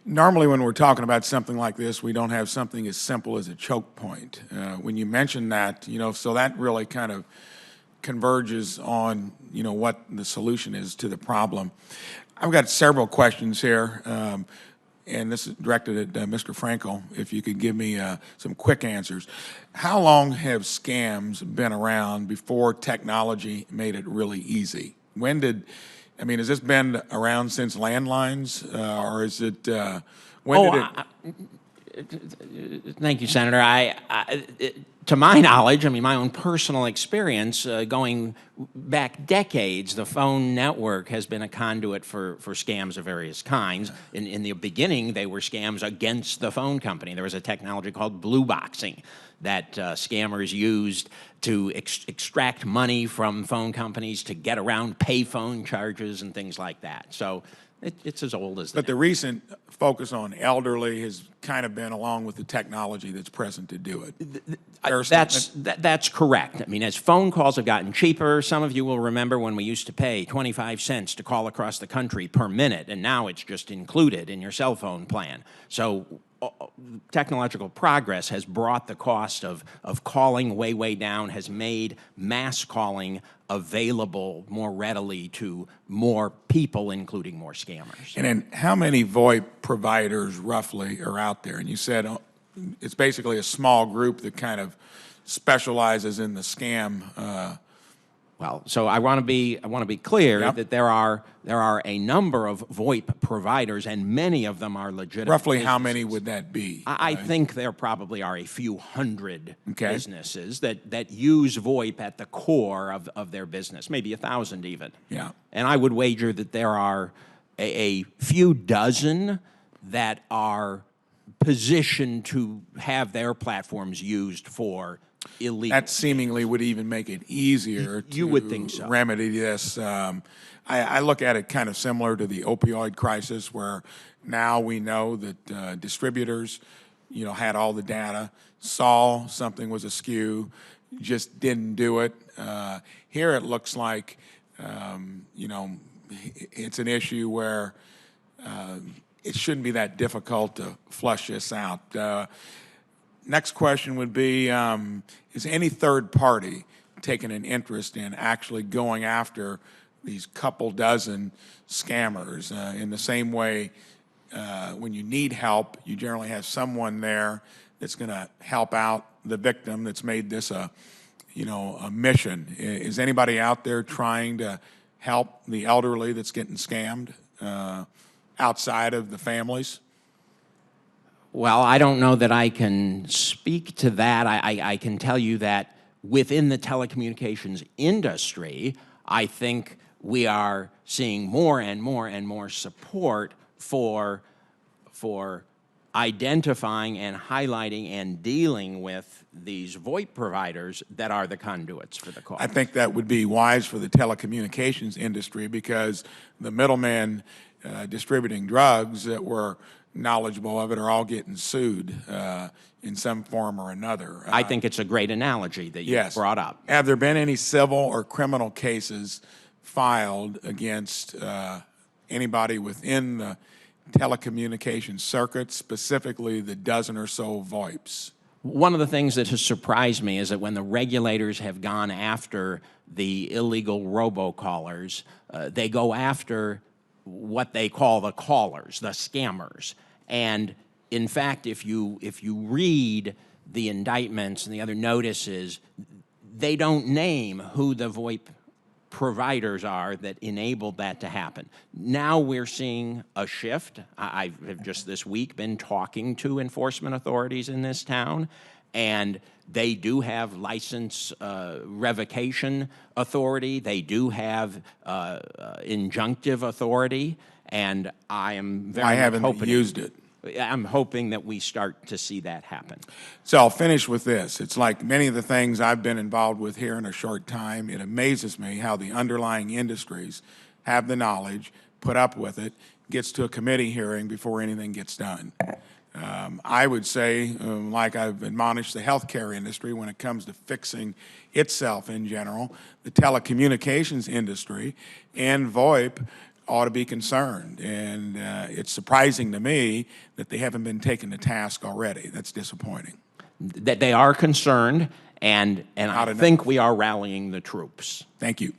Normally, when we're talking about something like this, we don't have something as simple as a choke point. When you mention that, so that really kind of converges on, what the solution is to the problem. I've got several questions here, and this is directed at Mr. Frankel. If you could give me some quick answers. How long have scams been around before technology made it really easy? Has this been around since landlines, or is it, Thank you, Senator. To my knowledge, my own personal experience, going back decades, the phone network has been a conduit for scams of various kinds. In the beginning, they were scams against the phone company. There was a technology called blue boxing that scammers used to extract money from phone companies to get around payphone charges and things like that. So it's as old as that. But the recent focus on elderly has kind of been along with the technology that's present to do it. That's correct. As phone calls have gotten cheaper, some of you will remember when we used to pay 25 cents to call across the country per minute, and now it's just included in your cell phone plan. So technological progress has brought the cost of calling way down, has made mass calling available more readily to more people, including more scammers. And then how many VoIP providers roughly are out there? And you said it's basically a small group that kind of specializes in the scam. Well, so I want to be clear that there are a number of VoIP providers, and many of them are legitimate. Roughly businesses. how many would that be? I think there probably are a few hundred businesses that use VoIP at the core of their business, maybe 1,000 even. Yeah. And I would wager that there are a few dozen that are positioned to have their platforms used for illegal. That seemingly would even make it easier You would think so. remedy this. I look at it kind of similar to the opioid crisis, where now we know that distributors, had all the data, saw something was askew, just didn't do it. Here it looks like, it's an issue where it shouldn't be that difficult to flush this out. Next question would be, is any third party taking an interest in actually going after these couple dozen scammers? In the same way, when you need help, you generally have someone there that's going to help out the victim that's made this a mission. Is anybody out there trying to help the elderly that's getting scammed outside of the families? Well, I don't know that I can speak to that. I can tell you that within the telecommunications industry, I think we are seeing more and more support for identifying and highlighting and dealing with these VoIP providers that are the conduits for the call. I think that would be wise for the telecommunications industry, because the middlemen distributing drugs that were knowledgeable of it are all getting sued in some form or another. I think it's a great analogy that you brought up. Have there been any civil or criminal cases filed against anybody within the telecommunications circuit, specifically the dozen or so VoIPs? One of the things that has surprised me is that when the regulators have gone after the illegal robocallers, they go after what they call the callers, the scammers. And in fact, if you read the indictments and the other notices, they don't name who the VoIP providers are that enabled that to happen. Now we're seeing a shift. I have just this week been talking to enforcement authorities in this town, and they do have license revocation authority. They do have injunctive authority, and I am very I haven't hoping used it. I'm hoping that we start to see that happen. So I'll finish with this. It's like many of the things I've been involved with here in a short time. It amazes me how the underlying industries have the knowledge, put up with it, gets to a committee hearing before anything gets done. I would say, like I've admonished the healthcare industry when it comes to fixing itself in general, the telecommunications industry and VoIP ought to be concerned. And it's surprising to me that they haven't been taken to task already. That's disappointing. That they are concerned, and I think we are rallying the troops. Thank you.